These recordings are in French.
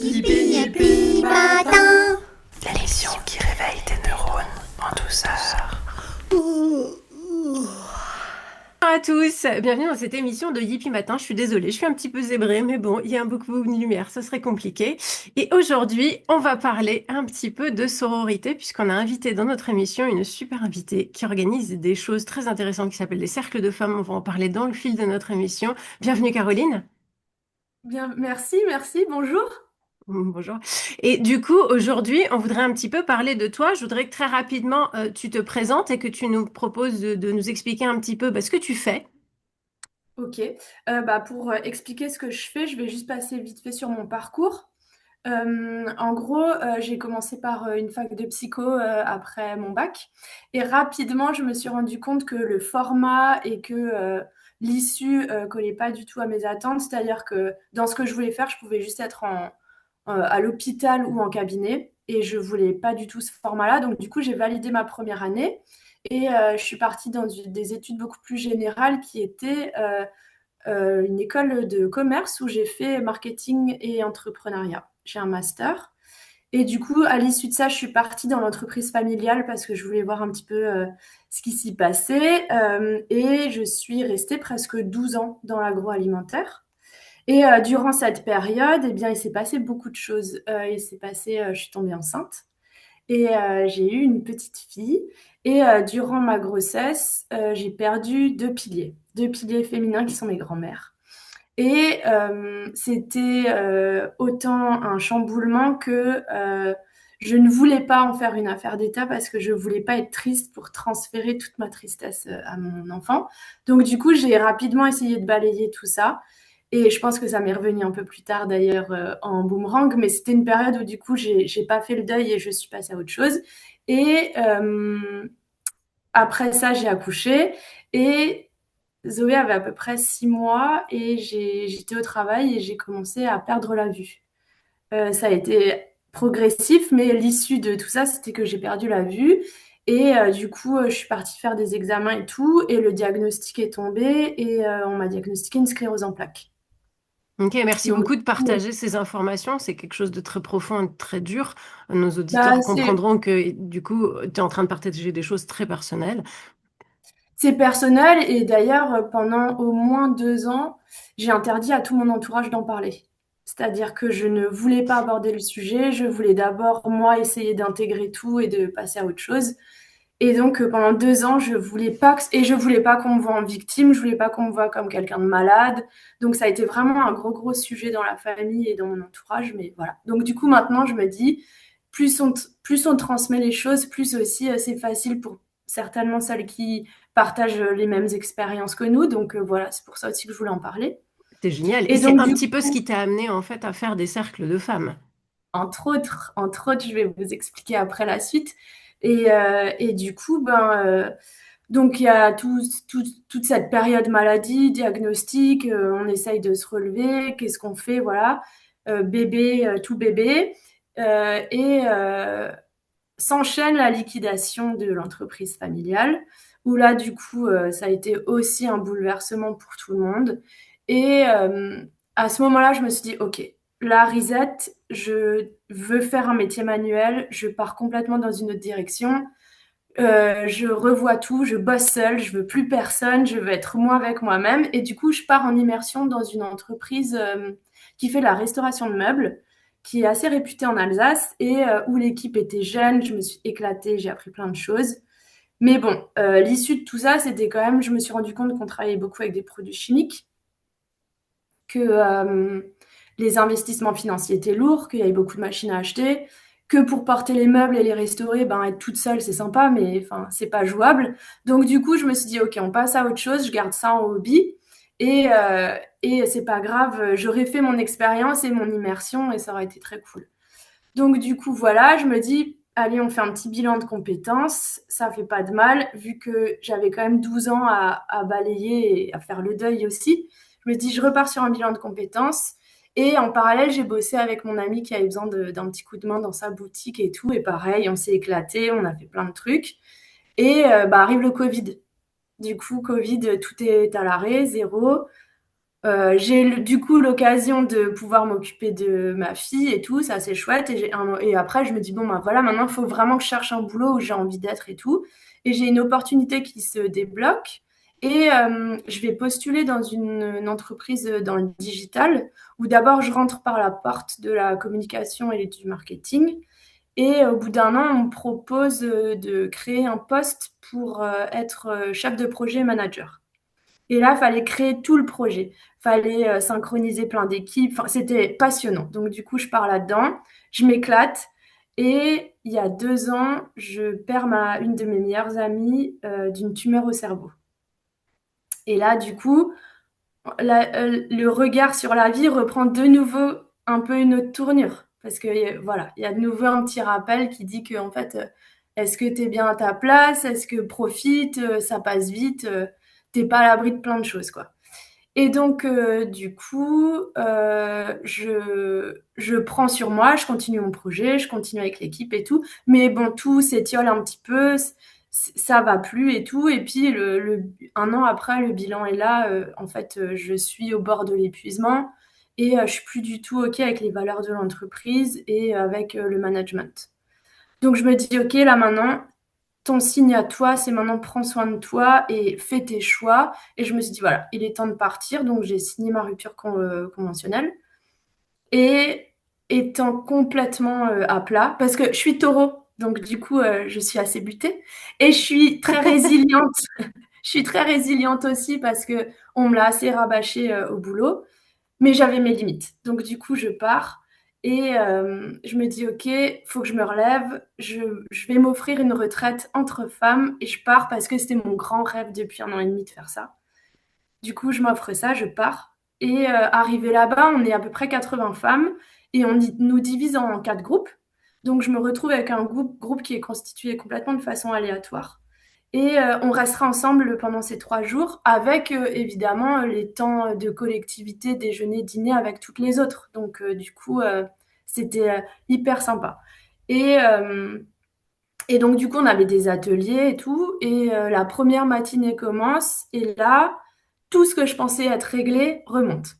Yippee yippee matin. L'émission qui réveille tes neurones en douceur. Bonjour à tous, bienvenue dans cette émission de Yippie Matin. Je suis désolée, je suis un petit peu zébrée, mais bon, il y a beaucoup de lumière, ce serait compliqué. Et aujourd'hui, on va parler un petit peu de sororité, puisqu'on a invité dans notre émission une super invitée qui organise des choses très intéressantes qui s'appellent des cercles de femmes. On va en parler dans le fil de notre émission. Bienvenue Caroline. Bien, merci, bonjour. Bonjour. Et du coup, aujourd'hui, on voudrait un petit peu parler de toi. Je voudrais que très rapidement, tu te présentes et que tu nous proposes de nous expliquer un petit peu ce que tu fais. Ok, pour expliquer ce que je fais, je vais juste passer vite fait sur mon parcours. En gros, j'ai commencé par une fac de psycho après mon bac. Et rapidement, je me suis rendu compte que le format et que l'issue collait pas du tout à mes attentes. C'est-à-dire que dans ce que je voulais faire, je pouvais juste être à l'hôpital ou en cabinet. Et je voulais pas du tout ce format-là. Donc, du coup, j'ai validé ma première année. Et je suis partie dans des études beaucoup plus générales qui étaient une école de commerce où j'ai fait marketing et entrepreneuriat. J'ai un master. Et du coup, à l'issue de ça, je suis partie dans l'entreprise familiale parce que je voulais voir un petit peu ce qui s'y passait. Et je suis restée presque 12 ans dans l'agroalimentaire. Et durant cette période, eh bien, il s'est passé beaucoup de choses. Je suis tombée enceinte. Et j'ai eu une petite fille. Et durant ma grossesse, j'ai perdu deux piliers féminins qui sont mes grands-mères. Et c'était autant un chamboulement que je ne voulais pas en faire une affaire d'État parce que je voulais pas être triste pour transférer toute ma tristesse à mon enfant. Donc du coup, j'ai rapidement essayé de balayer tout ça. Et je pense que ça m'est revenu un peu plus tard d'ailleurs en boomerang, mais c'était une période où du coup j'ai pas fait le deuil et je suis passée à autre chose. Et après ça, j'ai accouché et Zoé avait à peu près 6 mois et j'étais au travail et j'ai commencé à perdre la vue. Ça a été progressif, mais l'issue de tout ça, c'était que j'ai perdu la vue. Et du coup, je suis partie faire des examens et tout, et le diagnostic est tombé, et on m'a diagnostiqué une sclérose en plaques. Ok, merci Donc, beaucoup de du coup, partager ces informations. C'est quelque chose de très profond et de très dur. Nos bah, auditeurs comprendront que du coup, tu es en train de partager des choses très personnelles. c'est personnel, et d'ailleurs, pendant au moins 2 ans, j'ai interdit à tout mon entourage d'en parler. C'est-à-dire que je ne voulais pas aborder le sujet, je voulais d'abord, moi, essayer d'intégrer tout et de passer à autre chose. Et donc, pendant 2 ans, je voulais pas qu'on me voie en victime, je voulais pas qu'on me voie comme quelqu'un de malade. Donc, ça a été vraiment un gros sujet dans la famille et dans mon entourage. Mais voilà. Donc, du coup, maintenant, je me dis, plus on transmet les choses, plus aussi c'est facile pour certainement celles qui partagent les mêmes expériences que nous. Donc, voilà, c'est pour ça aussi que je voulais en parler. C'est génial. Et Et c'est donc, un du petit peu ce coup, qui t'a amené en fait à faire des cercles de femmes. entre autres, je vais vous expliquer après la suite. Et du coup, donc il y a toute cette période maladie, diagnostic, on essaye de se relever, qu'est-ce qu'on fait, voilà. Bébé, tout bébé. Et s'enchaîne la liquidation de l'entreprise familiale, où là, du coup, ça a été aussi un bouleversement pour tout le monde. Et à ce moment-là, je me suis dit, OK, la reset, je veux faire un métier manuel, je pars complètement dans une autre direction. Je revois tout, je bosse seule, je veux plus personne, je veux être moi avec moi-même. Et du coup, je pars en immersion dans une entreprise qui fait la restauration de meubles, qui est assez réputée en Alsace et où l'équipe était jeune. Je me suis éclatée, j'ai appris plein de choses. Mais bon, l'issue de tout ça, c'était quand même, je me suis rendu compte qu'on travaillait beaucoup avec des produits chimiques, que les investissements financiers étaient lourds, qu'il y avait beaucoup de machines à acheter, que pour porter les meubles et les restaurer, ben, être toute seule, c'est sympa, mais enfin, c'est pas jouable. Donc du coup, je me suis dit, ok, on passe à autre chose, je garde ça en hobby. Et c'est pas grave, j'aurais fait mon expérience et mon immersion et ça aurait été très cool. Donc du coup, voilà, je me dis, allez, on fait un petit bilan de compétences, ça fait pas de mal, vu que j'avais quand même 12 ans à balayer et à faire le deuil aussi. Je me dis, je repars sur un bilan de compétences. Et en parallèle, j'ai bossé avec mon ami qui avait besoin d'un petit coup de main dans sa boutique et tout. Et pareil, on s'est éclaté, on a fait plein de trucs. Et arrive le Covid. Du coup, Covid, tout est à l'arrêt, zéro. J'ai du coup l'occasion de pouvoir m'occuper de ma fille et tout, ça c'est chouette. Et après, je me dis, bon, ben voilà, maintenant il faut vraiment que je cherche un boulot où j'ai envie d'être et tout. Et j'ai une opportunité qui se débloque. Et je vais postuler dans une entreprise dans le digital, où d'abord je rentre par la porte de la communication et du marketing. Et au bout d'un an, on me propose de créer un poste pour être chef de projet manager. Et là, il fallait créer tout le projet. Fallait synchroniser plein d'équipes. Enfin, c'était passionnant. Donc, du coup, je pars là-dedans. Je m'éclate. Et il y a 2 ans, je perds une de mes meilleures amies d'une tumeur au cerveau. Et là, du coup, le regard sur la vie reprend de nouveau un peu une autre tournure. Parce que voilà, il y a de nouveau un petit rappel qui dit que, en fait, est-ce que tu es bien à ta place? Est-ce que profite? Ça passe vite. T'es pas à l'abri de plein de choses, quoi. Et donc, du coup, je prends sur moi, je continue mon projet, je continue avec l'équipe et tout. Mais bon, tout s'étiole un petit peu, ça va plus et tout. Et puis, un an après, le bilan est là. En fait, je suis au bord de l'épuisement et je suis plus du tout OK avec les valeurs de l'entreprise et avec le management. Donc, je me dis, OK, là maintenant, ton signe à toi, c'est maintenant prends soin de toi et fais tes choix. Et je me suis dit, voilà, il est temps de partir. Donc j'ai signé ma rupture conventionnelle. Et étant complètement à plat, parce que je suis taureau, donc du coup, je suis assez butée. Et je suis très résiliente. Je suis très résiliente aussi parce que on me l'a assez rabâché au boulot. Mais j'avais mes limites. Donc du coup, je pars et je me dis: «OK, faut que je me relève. Je vais m'offrir une retraite entre femmes» et je pars parce que c'était mon grand rêve depuis 1 an et demi de faire ça. Du coup, je m'offre ça, je pars et arrivée là-bas, on est à peu près 80 femmes et nous divise en 4 groupes. Donc je me retrouve avec un groupe qui est constitué complètement de façon aléatoire et on restera ensemble pendant ces 3 jours avec, évidemment, les temps de collectivité, déjeuner, dîner avec toutes les autres. Donc du coup, c'était, hyper sympa et hem et donc du coup, on avait des ateliers et tout et la première matinée commence et là, tout ce que je pensais être réglé remonte.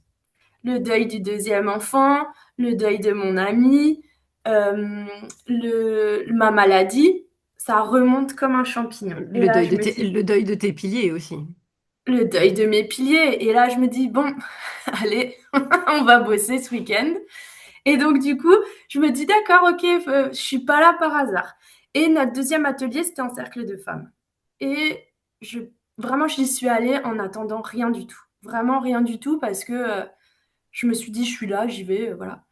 Le deuil du deuxième enfant, le deuil de mon ami, ma maladie, ça remonte comme un champignon. Et là, je me dis, Le deuil de tes piliers aussi. le deuil de mes piliers. Et là, je me dis, bon, allez, on va bosser ce week-end. Et donc, du coup, je me dis, d'accord, ok, je suis pas là par hasard. Et notre deuxième atelier, c'était un cercle de femmes. Et je, vraiment, j'y suis allée en attendant rien du tout. Vraiment rien du tout parce que je me suis dit, je suis là, j'y vais, voilà.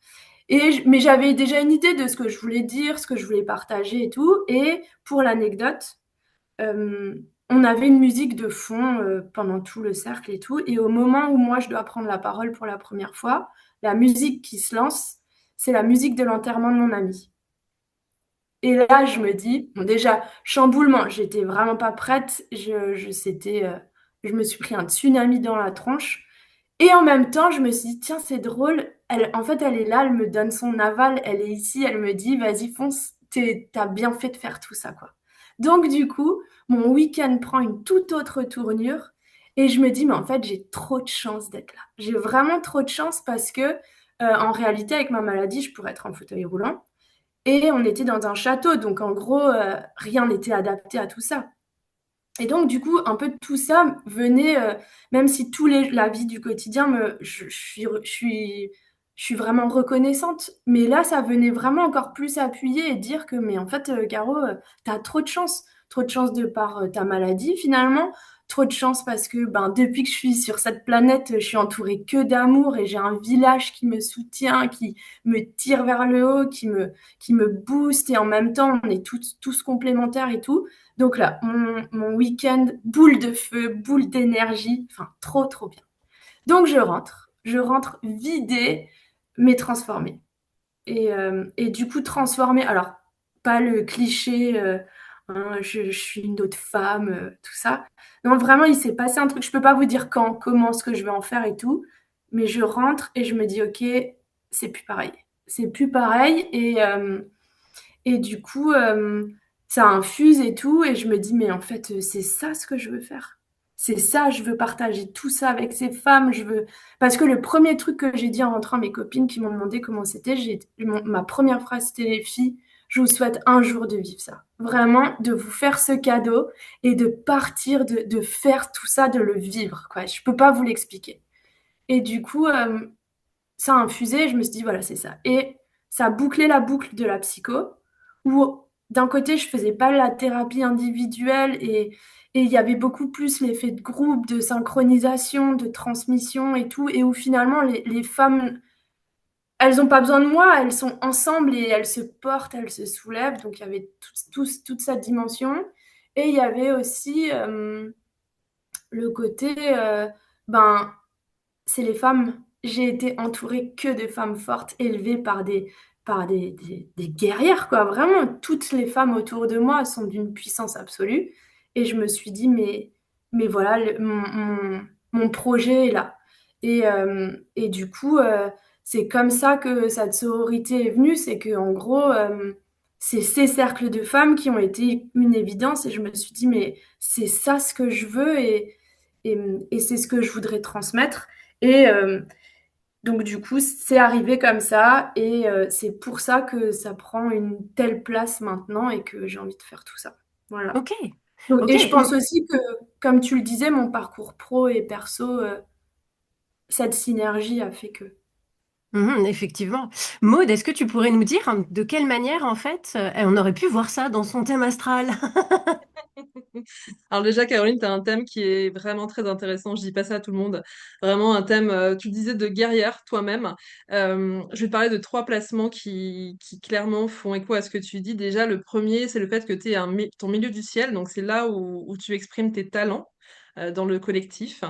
Mais j'avais déjà une idée de ce que je voulais dire, ce que je voulais partager et tout. Et pour l'anecdote, euh, on avait une musique de fond pendant tout le cercle et tout. Et au moment où moi, je dois prendre la parole pour la première fois, la musique qui se lance, c'est la musique de l'enterrement de mon ami. Et là, je me dis, bon, déjà, chamboulement, j'étais vraiment pas prête. Je me suis pris un tsunami dans la tronche. Et en même temps, je me suis dit, tiens, c'est drôle. En fait, elle est là, elle me donne son aval, elle est ici, elle me dit, vas-y, fonce, t'as bien fait de faire tout ça, quoi. Donc, du coup, mon week-end prend une toute autre tournure. Et je me dis, mais en fait, j'ai trop de chance d'être là. J'ai vraiment trop de chance parce que, en réalité, avec ma maladie, je pourrais être en fauteuil roulant. Et on était dans un château, donc en gros, rien n'était adapté à tout ça. Et donc, du coup, un peu de tout ça venait, même si la vie du quotidien, je suis vraiment reconnaissante. Mais là, ça venait vraiment encore plus appuyer et dire que, mais en fait, Caro, t'as trop de chance. Trop de chance de par ta maladie, finalement. Trop de chance parce que ben, depuis que je suis sur cette planète, je suis entourée que d'amour et j'ai un village qui me soutient, qui me tire vers le haut, qui me booste et en même temps, on est tous complémentaires et tout. Donc là, mon week-end, boule de feu, boule d'énergie, enfin trop trop bien. Donc je rentre vidée, mais transformée. Et du coup transformée, alors pas le cliché, hein, je suis une autre femme, tout ça. Non, vraiment, il s'est passé un truc, je peux pas vous dire quand, comment, ce que je vais en faire et tout, mais je rentre et je me dis, ok, c'est plus pareil. C'est plus pareil et du coup, ça infuse et tout et je me dis: «Mais en fait, c'est ça ce que je veux faire». c'est ça, je veux partager tout ça avec ces femmes, je veux... Parce que le premier truc que j'ai dit en rentrant à mes copines qui m'ont demandé comment c'était, ma première phrase, c'était les filles, je vous souhaite un jour de vivre ça. Vraiment, de vous faire ce cadeau et de partir, de faire tout ça, de le vivre, quoi. Je peux pas vous l'expliquer. Et du coup, ça a infusé, je me suis dit, voilà, c'est ça. Et ça a bouclé la boucle de la psycho, où d'un côté, je faisais pas la thérapie individuelle et il y avait beaucoup plus l'effet de groupe, de synchronisation, de transmission et tout, et où finalement, les femmes, elles ont pas besoin de moi, elles sont ensemble et elles se portent, elles se soulèvent, donc il y avait toute cette dimension. Et il y avait aussi le côté, ben, c'est les femmes. J'ai été entourée que de femmes fortes, élevées par des guerrières, quoi. Vraiment, toutes les femmes autour de moi sont d'une puissance absolue. Et je me suis dit, mais voilà, mon projet est là. Et du coup, c'est comme ça que cette sororité est venue. C'est que, en gros, c'est ces cercles de femmes qui ont été une évidence. Et je me suis dit, mais c'est ça ce que je veux et, et c'est ce que je voudrais transmettre. Et donc, du coup, c'est arrivé comme ça et c'est pour ça que ça prend une telle place maintenant et que j'ai envie de faire tout ça. Voilà. Ok, ok. Et je pense aussi que, comme tu le disais, mon parcours pro et perso, cette synergie a fait que. Effectivement. Maud, est-ce que tu pourrais nous dire de quelle manière, en fait, on aurait pu voir ça dans son thème astral? Alors déjà, Caroline, tu as un thème qui est vraiment très intéressant. Je dis pas ça à tout le monde. Vraiment un thème, tu le disais, de guerrière toi-même. Je vais te parler de trois placements qui clairement font écho à ce que tu dis. Déjà, le premier, c'est le fait que tu es ton milieu du ciel. Donc c'est là où tu exprimes tes talents dans le collectif,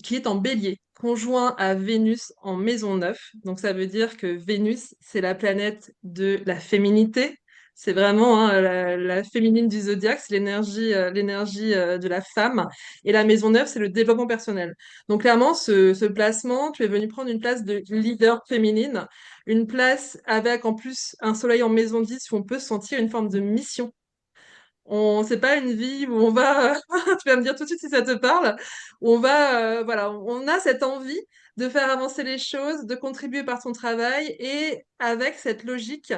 qui est en bélier, conjoint à Vénus en maison 9. Donc ça veut dire que Vénus, c'est la planète de la féminité. C'est vraiment hein, la féminine du zodiaque, c'est l'énergie de la femme. Et la maison neuve, c'est le développement personnel. Donc clairement, ce placement, tu es venu prendre une place de leader féminine, une place avec en plus un soleil en maison 10 où on peut sentir une forme de mission. C'est pas une vie où on va, tu vas me dire tout de suite si ça te parle, où on va, voilà, on a cette envie de faire avancer les choses, de contribuer par ton travail et avec cette logique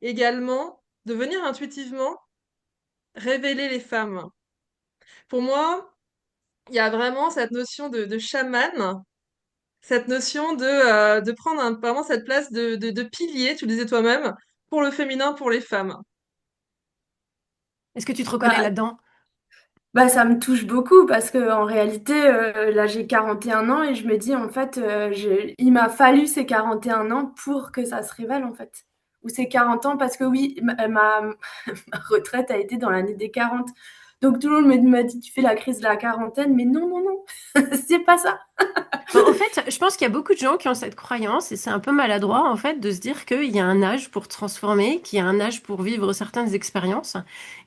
également de venir intuitivement révéler les femmes. Pour moi, il y a vraiment cette notion de chaman, cette notion de prendre vraiment cette place de pilier, tu le disais toi-même, pour le féminin, pour les femmes. Est-ce que tu te reconnais Bah, là-dedans? ça me touche beaucoup parce que en réalité, là, j'ai 41 ans et je me dis, en fait, il m'a fallu ces 41 ans pour que ça se révèle, en fait. Ou ces 40 ans parce que oui, ma retraite a été dans l'année des 40. Donc tout le monde m'a dit, tu fais la crise de la quarantaine, mais non, non, non, c'est pas ça. En fait, je pense qu'il y a beaucoup de gens qui ont cette croyance, et c'est un peu maladroit, en fait, de se dire qu'il y a un âge pour transformer, qu'il y a un âge pour vivre certaines expériences,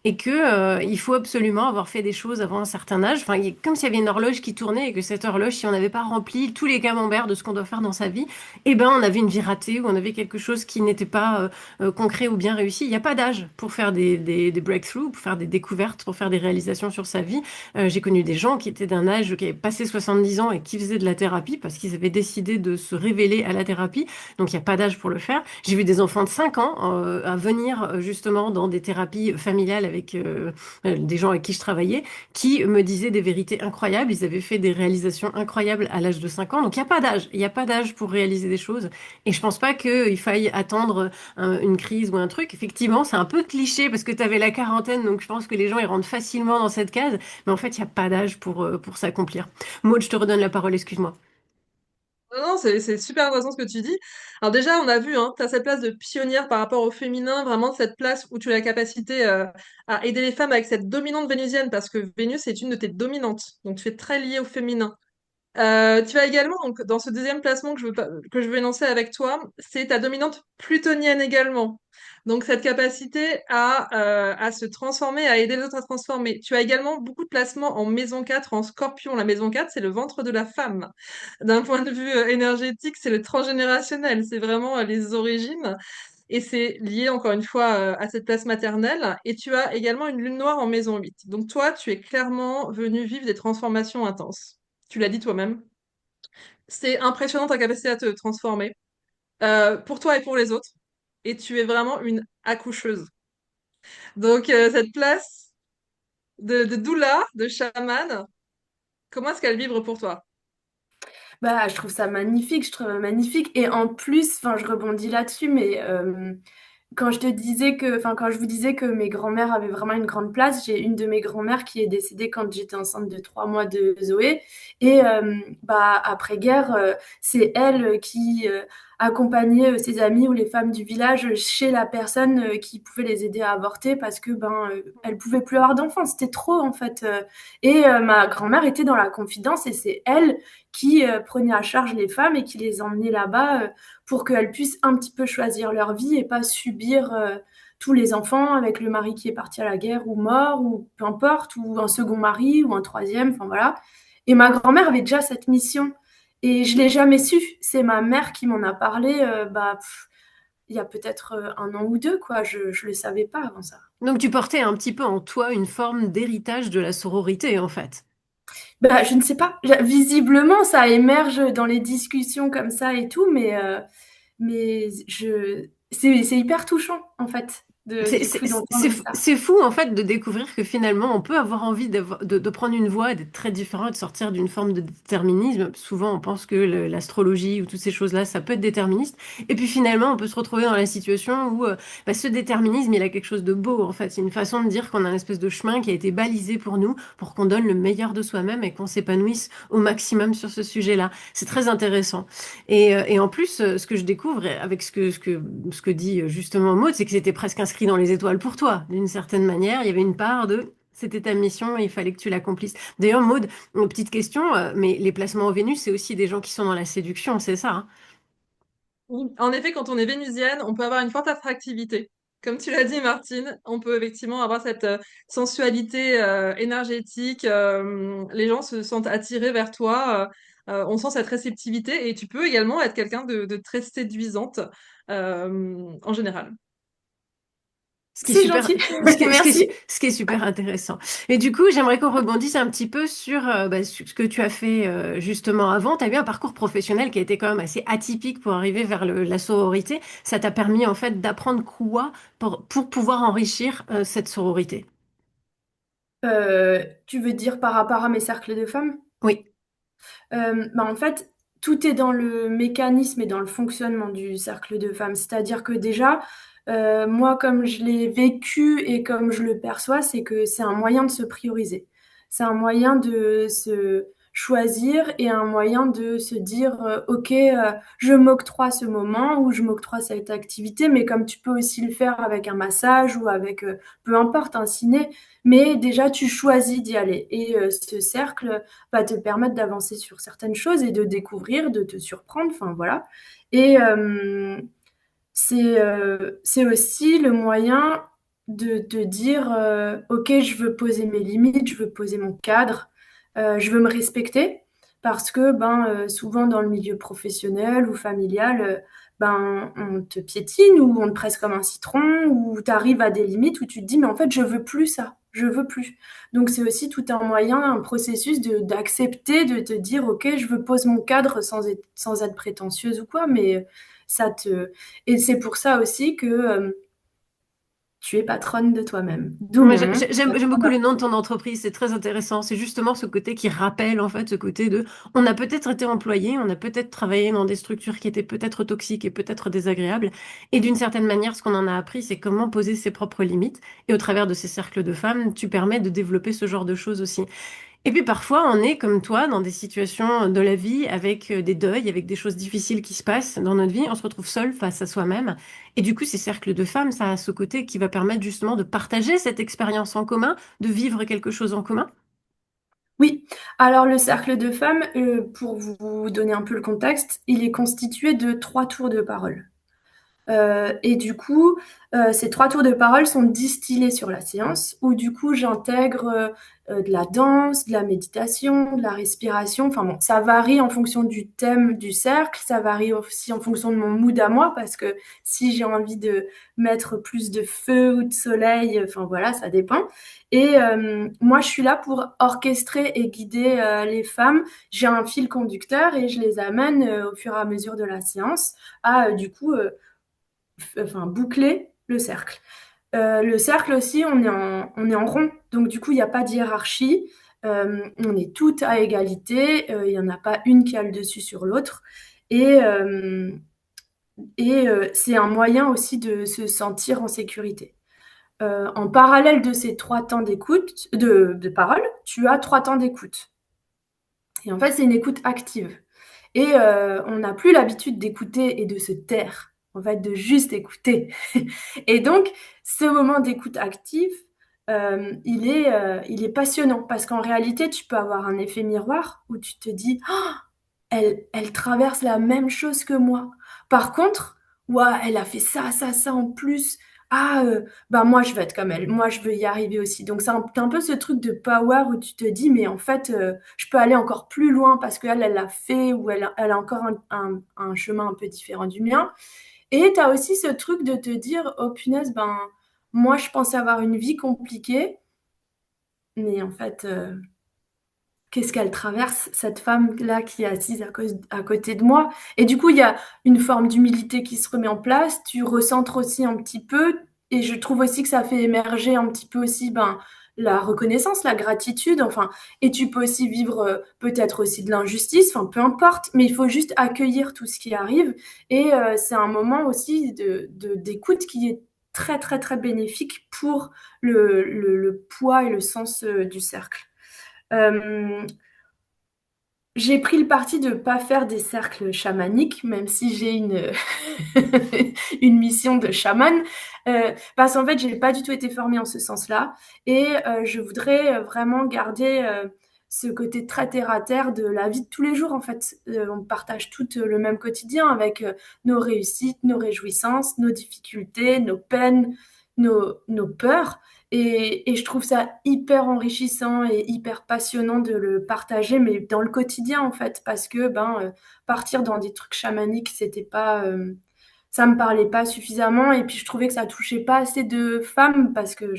et que, il faut absolument avoir fait des choses avant un certain âge. Enfin, comme s'il y avait une horloge qui tournait, et que cette horloge, si on n'avait pas rempli tous les camemberts de ce qu'on doit faire dans sa vie, eh ben, on avait une vie ratée, ou on avait quelque chose qui n'était pas concret ou bien réussi. Il n'y a pas d'âge pour faire des breakthroughs, pour faire des découvertes, pour faire des réalisations sur sa vie. J'ai connu des gens qui étaient d'un âge, qui avaient passé 70 ans et qui faisaient de la thérapie parce qu'ils avaient décidé de se révéler à la thérapie. Donc, il n'y a pas d'âge pour le faire. J'ai vu des enfants de 5 ans à venir justement dans des thérapies familiales avec des gens avec qui je travaillais qui me disaient des vérités incroyables. Ils avaient fait des réalisations incroyables à l'âge de 5 ans. Donc, il n'y a pas d'âge. Il n'y a pas d'âge pour réaliser des choses. Et je pense pas qu'il faille attendre une crise ou un truc. Effectivement, c'est un peu cliché parce que tu avais la quarantaine. Donc, je pense que les gens, ils rentrent facilement dans cette case. Mais en fait, il n'y a pas d'âge pour s'accomplir. Maud, je te redonne la parole, excuse-moi. Non, non, c'est super intéressant ce que tu dis. Alors déjà, on a vu, hein, tu as cette place de pionnière par rapport au féminin, vraiment cette place où tu as la capacité à aider les femmes avec cette dominante vénusienne, parce que Vénus est une de tes dominantes, donc tu es très liée au féminin. Tu as également, donc, dans ce deuxième placement que je veux énoncer avec toi, c'est ta dominante plutonienne également. Donc, cette capacité à se transformer, à aider les autres à se transformer. Tu as également beaucoup de placements en maison 4, en scorpion. La maison 4, c'est le ventre de la femme. D'un point de vue énergétique, c'est le transgénérationnel, c'est vraiment les origines. Et c'est lié encore une fois à cette place maternelle. Et tu as également une lune noire en maison 8. Donc, toi, tu es clairement venu vivre des transformations intenses. Tu l'as dit toi-même. C'est impressionnant ta capacité à te transformer pour toi et pour les autres. Et tu es vraiment une accoucheuse. Donc, cette place de doula, de chamane, comment est-ce qu'elle vibre pour toi? Bah, je trouve ça magnifique, je trouve ça magnifique et en plus, enfin, je rebondis là-dessus, mais quand je te disais que, enfin, quand je vous disais que mes grands-mères avaient vraiment une grande place, j'ai une de mes grands-mères qui est décédée quand j'étais enceinte de 3 mois de Zoé. Et bah, après-guerre, c'est elle qui accompagnait ses amis ou les femmes du village chez la personne qui pouvait les aider à avorter parce que ben elle pouvait plus avoir d'enfants. C'était trop en fait. Et ma grand-mère était dans la confidence et c'est elle qui prenait à charge les femmes et qui les emmenait là-bas pour qu'elles puissent un petit peu choisir leur vie et pas subir tous les enfants avec le mari qui est parti à la guerre ou mort ou peu importe, ou un second mari ou un troisième, enfin voilà. Et ma grand-mère avait déjà cette mission et je l'ai jamais su. C'est ma mère qui m'en a parlé il y a peut-être 1 an ou 2, quoi. Je le savais pas avant ça. Donc tu portais un petit peu en toi une forme d'héritage de la sororité, en fait. Bah, je ne sais pas. Visiblement, ça émerge dans les discussions comme ça et tout, mais c'est hyper touchant, en fait, du coup, d'entendre ça. C'est fou en fait de découvrir que finalement on peut avoir envie de prendre une voie, d'être très différent, de sortir d'une forme de déterminisme. Souvent on pense que l'astrologie ou toutes ces choses-là, ça peut être déterministe. Et puis finalement on peut se retrouver dans la situation où bah, ce déterminisme il a quelque chose de beau en fait. C'est une façon de dire qu'on a une espèce de chemin qui a été balisé pour nous, pour qu'on donne le meilleur de soi-même et qu'on s'épanouisse au maximum sur ce sujet-là. C'est très intéressant. Et en plus, ce que je découvre avec ce que dit justement Maud, c'est que c'était presque inscrit dans les étoiles pour toi. D'une certaine manière, il y avait une part de c'était ta mission et il fallait que tu l'accomplisses. D'ailleurs, Maud, une petite question, mais les placements au Vénus, c'est aussi des gens qui sont dans la séduction, c'est ça, hein? Oui. En effet, quand on est vénusienne, on peut avoir une forte attractivité. Comme tu l'as dit, Martine, on peut effectivement avoir cette sensualité énergétique. Les gens se sentent attirés vers toi. On sent cette réceptivité et tu peux également être quelqu'un de très séduisante en général. Ce qui est C'est super, gentil. Merci. ce qui est super intéressant. Et du coup, j'aimerais qu'on rebondisse un petit peu sur, bah, sur ce que tu as fait justement avant. Tu as eu un parcours professionnel qui a été quand même assez atypique pour arriver vers la sororité. Ça t'a permis en fait d'apprendre quoi pour pouvoir enrichir cette sororité. Tu veux dire par rapport à mes cercles de femmes? Oui. Bah, en fait, tout est dans le mécanisme et dans le fonctionnement du cercle de femmes. C'est-à-dire que déjà, moi, comme je l'ai vécu et comme je le perçois, c'est que c'est un moyen de se prioriser. C'est un moyen de se choisir et un moyen de se dire, OK, je m'octroie ce moment ou je m'octroie cette activité, mais comme tu peux aussi le faire avec un massage ou avec, peu importe, un ciné, mais déjà tu choisis d'y aller et ce cercle va te permettre d'avancer sur certaines choses et de découvrir, de te surprendre, enfin voilà. Et c'est aussi le moyen de te dire, OK, je veux poser mes limites, je veux poser mon cadre, je veux me respecter parce que ben, souvent dans le milieu professionnel ou familial, ben, on te piétine ou on te presse comme un citron ou tu arrives à des limites où tu te dis: «Mais en fait, je veux plus ça, je veux plus». Donc c'est aussi tout un moyen, un processus d'accepter, de te dire: «OK, je veux poser mon cadre sans être prétentieuse ou quoi», mais ça te et c'est pour ça aussi que, tu es patronne de toi-même. D'où Ouais, mon nom. j'aime beaucoup le nom de ton entreprise, c'est très intéressant. C'est justement ce côté qui rappelle en fait ce côté de on a peut-être été employé, on a peut-être travaillé dans des structures qui étaient peut-être toxiques et peut-être désagréables. Et d'une certaine manière, ce qu'on en a appris, c'est comment poser ses propres limites. Et au travers de ces cercles de femmes, tu permets de développer ce genre de choses aussi. Et puis parfois, on est comme toi dans des situations de la vie avec des deuils, avec des choses difficiles qui se passent dans notre vie. On se retrouve seul face à soi-même. Et du coup, ces cercles de femmes, ça a ce côté qui va permettre justement de partager cette expérience en commun, de vivre quelque chose en commun. Oui, alors le cercle de femmes, pour vous donner un peu le contexte, il est constitué de 3 tours de parole. Et du coup, ces 3 tours de parole sont distillés sur la séance où du coup j'intègre, de la danse, de la méditation, de la respiration. Enfin bon, ça varie en fonction du thème du cercle, ça varie aussi en fonction de mon mood à moi parce que si j'ai envie de mettre plus de feu ou de soleil, enfin voilà, ça dépend. Et moi je suis là pour orchestrer et guider, les femmes. J'ai un fil conducteur et je les amène, au fur et à mesure de la séance à, du coup, enfin boucler le cercle. Le cercle aussi, on est en rond, donc du coup, il n'y a pas de hiérarchie. On est toutes à égalité, il n'y en a pas une qui a le dessus sur l'autre. Et, c'est un moyen aussi de se sentir en sécurité. En parallèle de ces 3 temps d'écoute, de parole, tu as 3 temps d'écoute. Et en fait, c'est une écoute active. Et on n'a plus l'habitude d'écouter et de se taire, en fait, de juste écouter. Et donc, ce moment d'écoute active, il est passionnant parce qu'en réalité, tu peux avoir un effet miroir où tu te dis, «Ah, elle traverse la même chose que moi. Par contre, ouah, elle a fait ça, ça, ça en plus. Ah, bah moi je veux être comme elle, moi je veux y arriver aussi. Donc c'est un peu ce truc de power où tu te dis, mais en fait, je peux aller encore plus loin parce qu'elle, elle l'a fait ou elle a encore un chemin un peu différent du mien. Et tu as aussi ce truc de te dire, oh punaise, ben moi je pensais avoir une vie compliquée, mais en fait, qu'est-ce qu'elle traverse, cette femme-là qui est assise à côté de moi. Et du coup, il y a une forme d'humilité qui se remet en place. Tu recentres aussi un petit peu. Et je trouve aussi que ça fait émerger un petit peu aussi ben, la reconnaissance, la gratitude. Enfin, et tu peux aussi vivre peut-être aussi de l'injustice. Enfin, peu importe. Mais il faut juste accueillir tout ce qui arrive. Et c'est un moment aussi d'écoute qui est très, très, très bénéfique pour le poids et le sens du cercle. Euh, j'ai pris le parti de pas faire des cercles chamaniques, même si j'ai une, une mission de chaman, parce qu'en fait, j'ai pas du tout été formée en ce sens-là, et je voudrais vraiment garder ce côté très terre à terre de la vie de tous les jours. En fait, on partage tout le même quotidien avec nos réussites, nos réjouissances, nos difficultés, nos peines, nos peurs. Et je trouve ça hyper enrichissant et hyper passionnant de le partager, mais dans le quotidien en fait, parce que partir dans des trucs chamaniques, c'était pas, ça me parlait pas suffisamment, et puis je trouvais que ça touchait pas assez de femmes parce que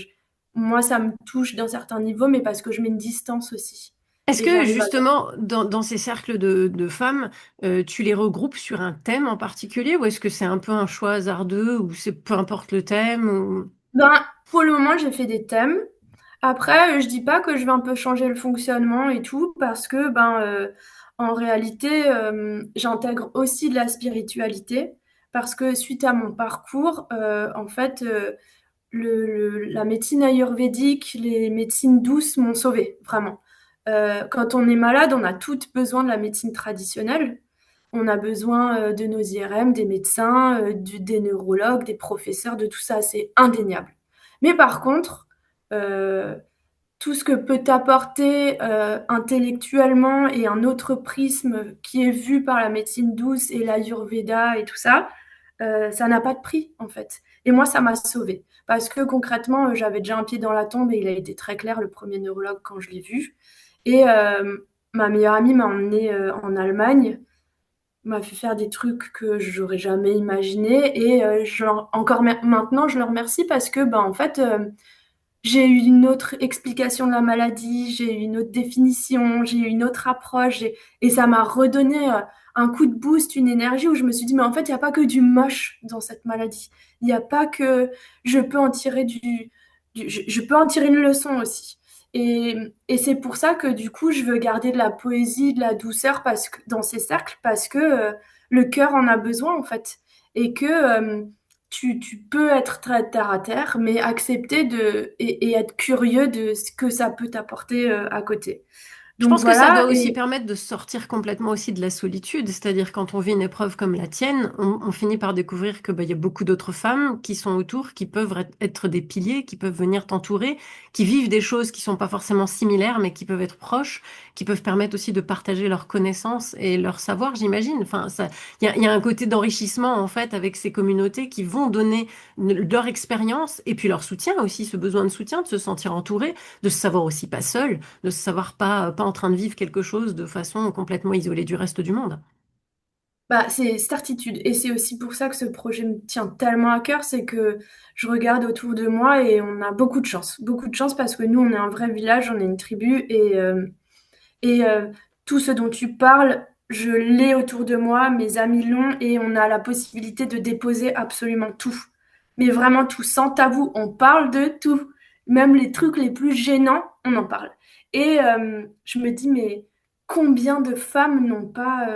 moi ça me touche d'un certain niveau, mais parce que je mets une distance aussi. Est-ce Et que j'arrive à... justement, dans ces cercles de femmes, tu les regroupes sur un thème en particulier ou est-ce que c'est un peu un choix hasardeux ou c'est peu importe le thème ou... Ben, pour le moment, j'ai fait des thèmes. Après, je dis pas que je vais un peu changer le fonctionnement et tout, parce que en réalité, j'intègre aussi de la spiritualité, parce que suite à mon parcours, en fait, la médecine ayurvédique, les médecines douces m'ont sauvée, vraiment. Quand on est malade, on a toutes besoin de la médecine traditionnelle. On a besoin de nos IRM, des médecins, des neurologues, des professeurs, de tout ça, c'est indéniable. Mais par contre, euh, tout ce que peut apporter intellectuellement et un autre prisme qui est vu par la médecine douce et l'Ayurveda et tout ça, ça n'a pas de prix en fait. Et moi, ça m'a sauvée. Parce que concrètement, j'avais déjà un pied dans la tombe et il a été très clair, le premier neurologue, quand je l'ai vu. Et ma meilleure amie m'a emmenée en Allemagne, m'a fait faire des trucs que j'aurais jamais imaginé. Et encore maintenant, je le remercie parce que, en fait, j'ai eu une autre explication de la maladie, j'ai eu une autre définition, j'ai eu une autre approche, et ça m'a redonné un coup de boost, une énergie où je me suis dit, mais en fait, il n'y a pas que du moche dans cette maladie. Il n'y a pas que je peux en tirer je peux en tirer une leçon aussi. Et, et c'est pour ça que du coup, je veux garder de la poésie, de la douceur dans ces cercles, parce que le cœur en a besoin, en fait. Et que tu peux être très terre à terre, mais accepter et être curieux de ce que ça peut t'apporter à côté. Je Donc pense que ça doit voilà, aussi et permettre de sortir complètement aussi de la solitude, c'est-à-dire quand on vit une épreuve comme la tienne, on finit par découvrir que bah, il y a beaucoup d'autres femmes qui sont autour, qui peuvent être des piliers, qui peuvent venir t'entourer, qui vivent des choses qui sont pas forcément similaires, mais qui peuvent être proches, qui peuvent permettre aussi de partager leurs connaissances et leur savoir, j'imagine. Enfin, ça, il y a un côté d'enrichissement en fait avec ces communautés qui vont donner leur expérience et puis leur soutien aussi, ce besoin de soutien, de se sentir entouré, de se savoir aussi pas seul, de se savoir pas en train de vivre quelque chose de façon complètement isolée du reste du monde. bah, c'est certitude. Et c'est aussi pour ça que ce projet me tient tellement à cœur, c'est que je regarde autour de moi et on a beaucoup de chance. Beaucoup de chance parce que nous, on est un vrai village, on est une tribu et tout ce dont tu parles, je l'ai autour de moi, mes amis l'ont et on a la possibilité de déposer absolument tout. Mais vraiment tout, sans tabou, on parle de tout. Même les trucs les plus gênants, on en parle. Et je me dis, mais combien de femmes n'ont pas...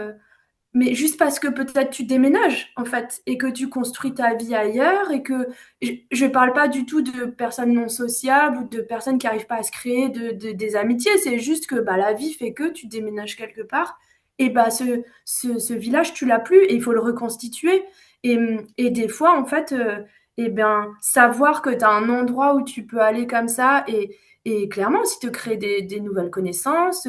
mais juste parce que peut-être tu déménages, en fait, et que tu construis ta vie ailleurs, et que je parle pas du tout de personnes non sociables ou de personnes qui arrivent pas à se créer des amitiés, c'est juste que bah, la vie fait que tu déménages quelque part, et bah ce village, tu l'as plus, et il faut le reconstituer. Et des fois, en fait, eh ben, savoir que tu as un endroit où tu peux aller comme ça, et clairement aussi te créer des nouvelles connaissances,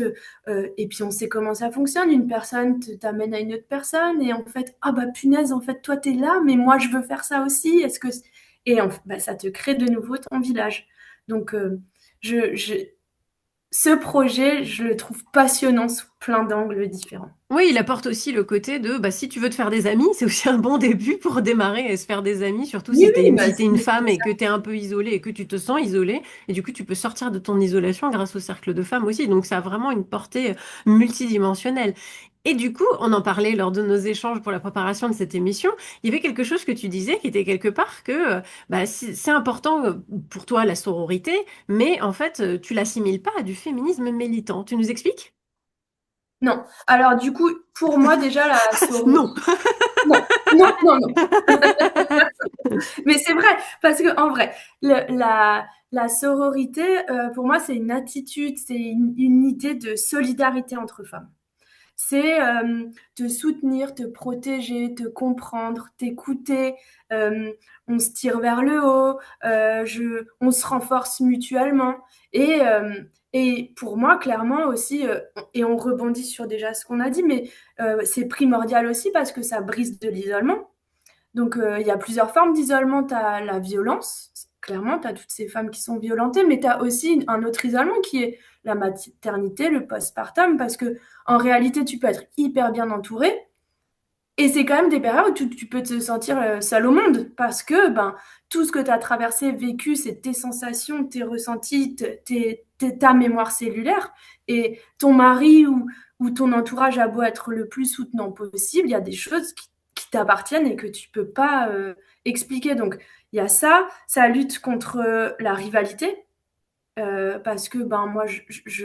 et puis on sait comment ça fonctionne. Une personne t'amène à une autre personne et en fait, ah bah punaise, en fait, toi t'es là, mais moi je veux faire ça aussi. Bah, ça te crée de nouveau ton village. Donc je, je... ce projet, je le trouve passionnant sous plein d'angles différents. Oui, il apporte aussi le côté de, bah, si tu veux te faire des amis, c'est aussi un bon début pour démarrer et se faire des amis, surtout Oui, si oui, bah, si t'es une femme c'est et ça. que t'es un peu isolée et que tu te sens isolée, et du coup tu peux sortir de ton isolation grâce au cercle de femmes aussi. Donc ça a vraiment une portée multidimensionnelle. Et du coup, on en parlait lors de nos échanges pour la préparation de cette émission, il y avait quelque chose que tu disais qui était quelque part que bah, c'est important pour toi la sororité, mais en fait tu l'assimiles pas à du féminisme militant. Tu nous expliques? Non. Alors du coup, pour moi déjà la Non. sororité. Non, non, non, non. Mais c'est vrai, parce que en vrai, la sororité, pour moi, c'est une attitude, c'est une idée de solidarité entre femmes. C'est te soutenir, te protéger, te comprendre, t'écouter. euh, on se tire vers le haut, on se renforce mutuellement. Et, euh, et pour moi, clairement aussi, et on rebondit sur déjà ce qu'on a dit, mais c'est primordial aussi parce que ça brise de l'isolement. Donc, il y a plusieurs formes d'isolement. Tu as la violence, clairement, tu as toutes ces femmes qui sont violentées, mais tu as aussi un autre isolement qui est la maternité, le postpartum, parce que en réalité, tu peux être hyper bien entouré, et c'est quand même des périodes où tu peux te sentir seul au monde, parce que ben, tout ce que tu as traversé, vécu, c'est tes sensations, tes ressentis, ta mémoire cellulaire, et ton mari ou ton entourage a beau être le plus soutenant possible, il y a des choses qui t'appartiennent et que tu peux pas expliquer. Donc, il y a ça, ça lutte contre la rivalité, parce que ben, moi,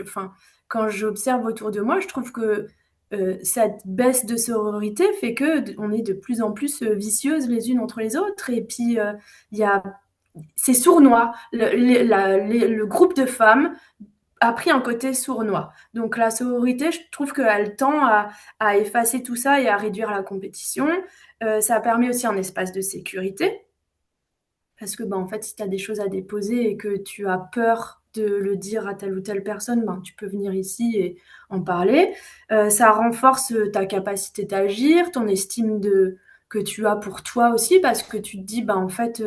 enfin, quand j'observe autour de moi, je trouve que cette baisse de sororité fait que on est de plus en plus vicieuses les unes entre les autres. Et puis, il y a, c'est sournois. Le groupe de femmes a pris un côté sournois. Donc la sororité, je trouve qu'elle tend à effacer tout ça et à réduire la compétition. Ça permet aussi un espace de sécurité. Parce que, ben, en fait, si tu as des choses à déposer et que tu as peur de le dire à telle ou telle personne, ben, tu peux venir ici et en parler. Ça renforce ta capacité d'agir, ton estime que tu as pour toi aussi, parce que tu te dis, ben, en fait,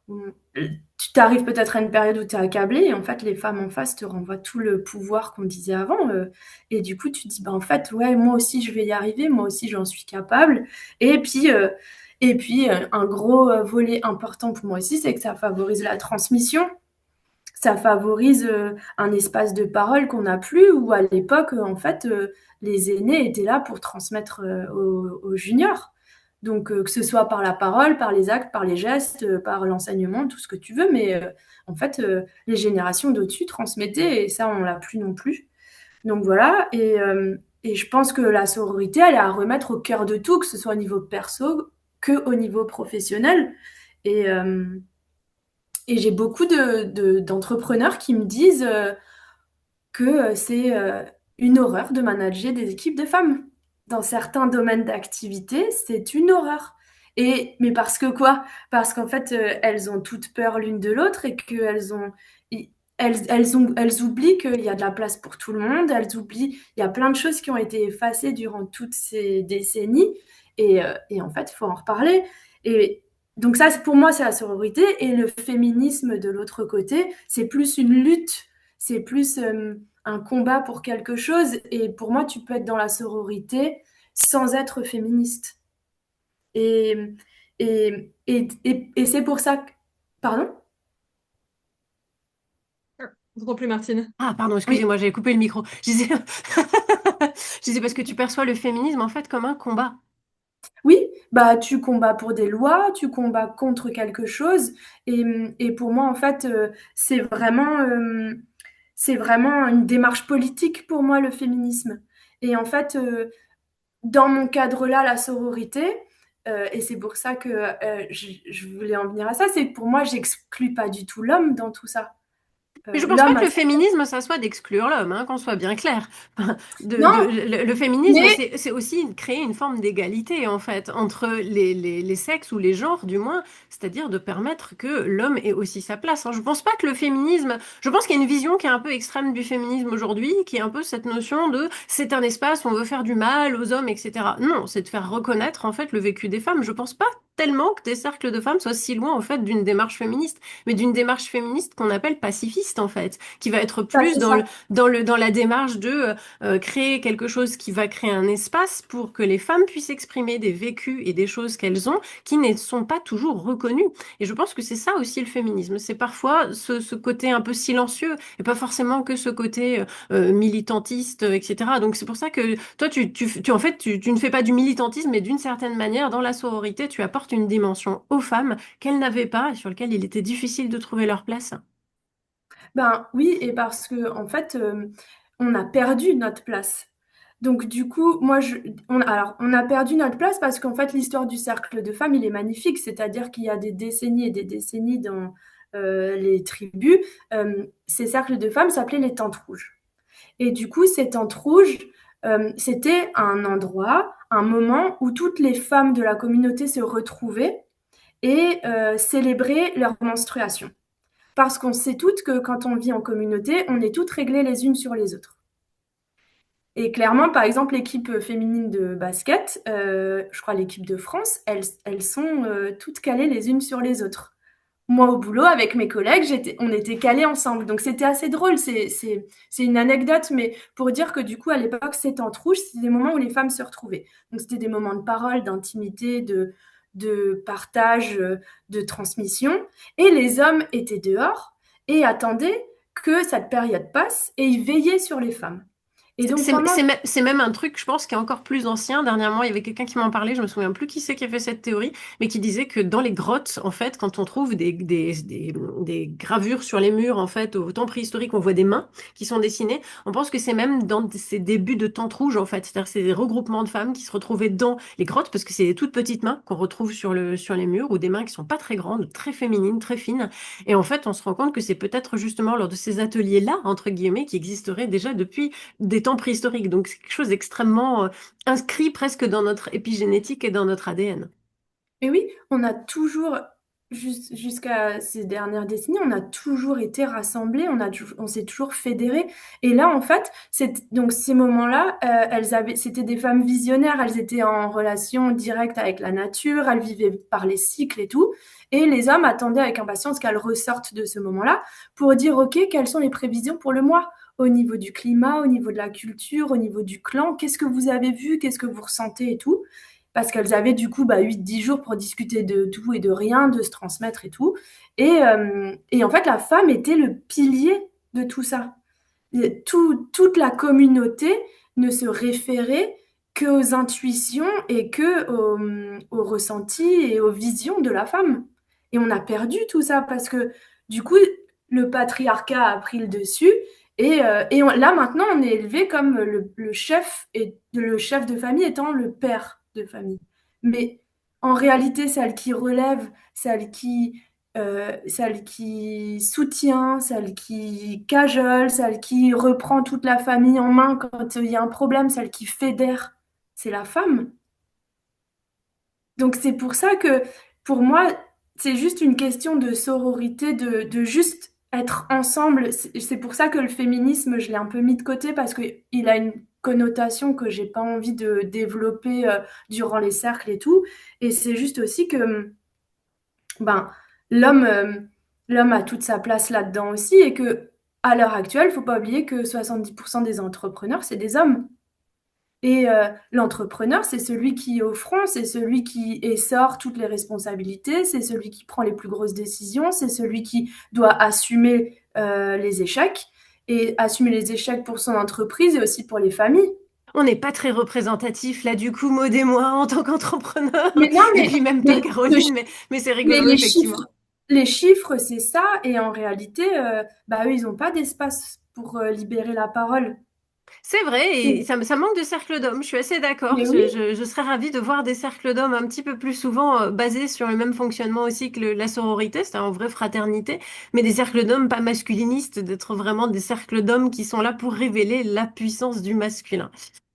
tu t'arrives peut-être à une période où tu es accablé, et en fait, les femmes en face te renvoient tout le pouvoir qu'on disait avant. Et du coup, tu te dis, ben, en fait, ouais, moi aussi, je vais y arriver, moi aussi, j'en suis capable. Et puis, un gros volet important pour moi aussi, c'est que ça favorise la transmission. Ça favorise un espace de parole qu'on n'a plus, où à l'époque, en fait, les aînés étaient là pour transmettre aux juniors. Donc, que ce soit par la parole, par les actes, par les gestes, par l'enseignement, tout ce que tu veux, mais en fait, les générations d'au-dessus transmettaient, et ça, on l'a plus non plus. Donc voilà, et je pense que la sororité, elle est à remettre au cœur de tout, que ce soit au niveau perso que au niveau professionnel. Et, euh, et j'ai beaucoup d'entrepreneurs qui me disent que c'est une horreur de manager des équipes de femmes. Dans certains domaines d'activité, c'est une horreur. Mais parce que quoi? Parce qu'en fait, elles ont toutes peur l'une de l'autre et qu'elles ont, i- elles oublient qu'il y a de la place pour tout le monde. Elles oublient, il y a plein de choses qui ont été effacées durant toutes ces décennies. Et en fait, il faut en reparler. Et donc ça, pour moi, c'est la sororité. Et le féminisme de l'autre côté, c'est plus une lutte. C'est plus un combat pour quelque chose. Et pour moi, tu peux être dans la sororité sans être féministe. Et, et c'est pour ça que... Pardon? On t'entend plus, Martine. Ah, pardon, Oui, excusez-moi, j'avais coupé le micro. Je disais... je disais parce que tu perçois le féminisme en fait comme un combat. oui, bah tu combats pour des lois, tu combats contre quelque chose. Et pour moi, en fait, c'est vraiment une démarche politique pour moi, le féminisme. Et en fait, dans mon cadre-là, la sororité, et c'est pour ça que je voulais en venir à ça, c'est que pour moi, j'exclus pas du tout l'homme dans tout ça. Mais je pense pas L'homme que a... le féminisme, ça soit d'exclure l'homme, hein, qu'on soit bien clair. Non, Le féminisme, mais c'est aussi créer une forme d'égalité, en fait, entre les sexes ou les genres, du moins, c'est-à-dire de permettre que l'homme ait aussi sa place, hein. Je pense pas que le féminisme, je pense qu'il y a une vision qui est un peu extrême du féminisme aujourd'hui, qui est un peu cette notion de c'est un espace où on veut faire du mal aux hommes, etc. Non, c'est de faire reconnaître, en fait, le vécu des femmes. Je pense pas tellement que des cercles de femmes soient si loin, en fait, d'une démarche féministe, mais d'une démarche féministe qu'on appelle pacifiste en fait, qui va être bah, plus c'est ça. dans la démarche de créer quelque chose qui va créer un espace pour que les femmes puissent exprimer des vécus et des choses qu'elles ont qui ne sont pas toujours reconnues. Et je pense que c'est ça aussi le féminisme. C'est parfois ce côté un peu silencieux et pas forcément que ce côté militantiste, etc. Donc c'est pour ça que toi, en fait, tu ne fais pas du militantisme, mais d'une certaine manière, dans la sororité, tu apportes une dimension aux femmes qu'elles n'avaient pas et sur lequel il était difficile de trouver leur place. Ben oui, et parce que en fait, on a perdu notre place. Donc du coup, alors, on a perdu notre place parce qu'en fait, l'histoire du cercle de femmes, il est magnifique. C'est-à-dire qu'il y a des décennies et des décennies dans les tribus, ces cercles de femmes s'appelaient les tentes rouges. Et du coup, ces tentes rouges, c'était un endroit, un moment où toutes les femmes de la communauté se retrouvaient et célébraient leur menstruation. Parce qu'on sait toutes que quand on vit en communauté, on est toutes réglées les unes sur les autres. Et clairement, par exemple, l'équipe féminine de basket, je crois l'équipe de France, elles sont toutes calées les unes sur les autres. Moi, au boulot, avec mes collègues, on était calés ensemble. Donc, c'était assez drôle. C'est une anecdote, mais pour dire que du coup, à l'époque, ces tentes rouges, c'était des moments où les femmes se retrouvaient. Donc, c'était des moments de parole, d'intimité, de partage, de transmission. Et les hommes étaient dehors et attendaient que cette période passe et ils veillaient sur les femmes. Et donc, pendant... C'est même un truc, je pense, qui est encore plus ancien. Dernièrement, il y avait quelqu'un qui m'en parlait, je me souviens plus qui c'est qui a fait cette théorie, mais qui disait que dans les grottes, en fait, quand on trouve des gravures sur les murs, en fait, au temps préhistorique, on voit des mains qui sont dessinées. On pense que c'est même dans ces débuts de tente rouge, en fait. C'est-à-dire que c'est des regroupements de femmes qui se retrouvaient dans les grottes, parce que c'est des toutes petites mains qu'on retrouve sur les murs, ou des mains qui sont pas très grandes, très féminines, très fines. Et en fait, on se rend compte que c'est peut-être justement lors de ces ateliers-là, entre guillemets, qui existeraient déjà depuis des temps préhistoriques. Donc c'est quelque chose d'extrêmement inscrit presque dans notre épigénétique et dans notre ADN. Et oui, on a toujours, jusqu'à ces dernières décennies, on a toujours été rassemblés, on s'est toujours fédérés. Et là, en fait, donc ces moments-là, c'était des femmes visionnaires, elles étaient en relation directe avec la nature, elles vivaient par les cycles et tout. Et les hommes attendaient avec impatience qu'elles ressortent de ce moment-là pour dire, OK, quelles sont les prévisions pour le mois? Au niveau du climat, au niveau de la culture, au niveau du clan, qu'est-ce que vous avez vu, qu'est-ce que vous ressentez et tout parce qu'elles avaient du coup 8-10 jours pour discuter de tout et de rien, de se transmettre et tout. Et en fait, la femme était le pilier de tout ça. Toute la communauté ne se référait qu'aux intuitions et aux ressentis et aux visions de la femme. Et on a perdu tout ça parce que du coup, le patriarcat a pris le dessus. Là, maintenant, on est élevé comme le chef et le chef de famille étant le père de famille. Mais en réalité, celle qui relève, celle celle qui soutient, celle qui cajole, celle qui reprend toute la famille en main quand il y a un problème, celle qui fédère, c'est la femme. Donc c'est pour ça que pour moi, c'est juste une question de sororité, de juste être ensemble. C'est pour ça que le féminisme, je l'ai un peu mis de côté parce qu'il a une connotation que j'ai pas envie de développer durant les cercles et tout. Et c'est juste aussi que ben, l'homme l'homme a toute sa place là-dedans aussi et que à l'heure actuelle, faut pas oublier que 70% des entrepreneurs, c'est des hommes. Et l'entrepreneur, c'est celui qui est au front, c'est celui qui essore toutes les responsabilités, c'est celui qui prend les plus grosses décisions, c'est celui qui doit assumer les échecs et assumer les échecs pour son entreprise et aussi pour les familles. On n'est pas très représentatif là, du coup, Maud et moi, en tant qu'entrepreneurs. Mais non, Et puis même toi, mais, le Caroline, mais c'est mais rigolo, effectivement. les chiffres, c'est ça. Et en réalité, bah, eux, ils n'ont pas d'espace pour libérer la parole. C'est vrai, et Et- ça manque de cercles d'hommes, je suis assez d'accord. mais oui, Je serais ravie de voir des cercles d'hommes un petit peu plus souvent basés sur le même fonctionnement aussi que la sororité, c'est en vraie fraternité, mais des cercles d'hommes pas masculinistes, d'être vraiment des cercles d'hommes qui sont là pour révéler la puissance du masculin.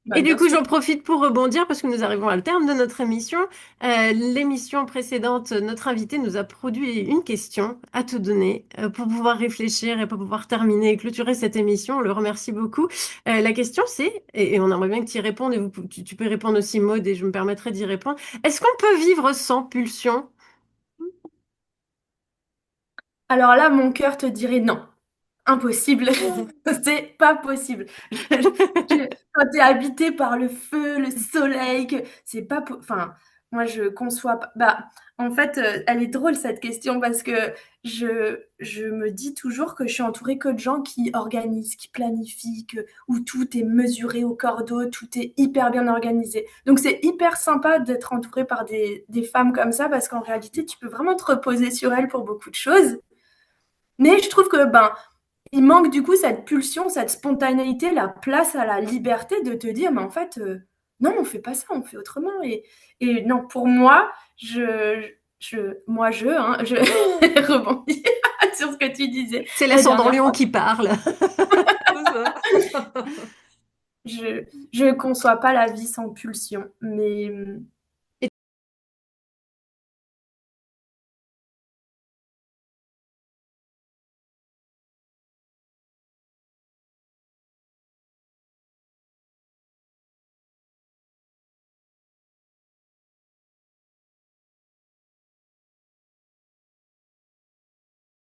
bah, Et du bien coup, sûr. j'en profite pour rebondir parce que nous arrivons à le terme de notre émission. L'émission précédente, notre invité nous a produit une question à te donner pour pouvoir réfléchir et pour pouvoir terminer et clôturer cette émission. On le remercie beaucoup. La question, c'est, et on aimerait bien que tu y répondes, et tu peux répondre aussi, Maud, et je me permettrai d'y répondre. Est-ce qu'on peut vivre sans pulsion? Alors là, mon cœur te dirait non. Impossible, c'est pas possible. Quand t'es habité par le feu, le soleil, que c'est pas, enfin, moi je conçois pas. Bah, en fait, elle est drôle cette question parce que je me dis toujours que je suis entourée que de gens qui organisent, qui planifient, où tout est mesuré au cordeau, tout est hyper bien organisé. Donc c'est hyper sympa d'être entourée par des femmes comme ça parce qu'en réalité, tu peux vraiment te reposer sur elles pour beaucoup de choses. Mais je trouve que ben il manque du coup cette pulsion, cette spontanéité, la place à la liberté de te dire, mais en fait, non, on fait pas ça, on fait autrement. Et non, pour moi, je rebondis sur ce que tu disais C'est la l'ascendant dernière lion fois. qui parle. C'est ça. Je, je conçois pas la vie sans pulsion, mais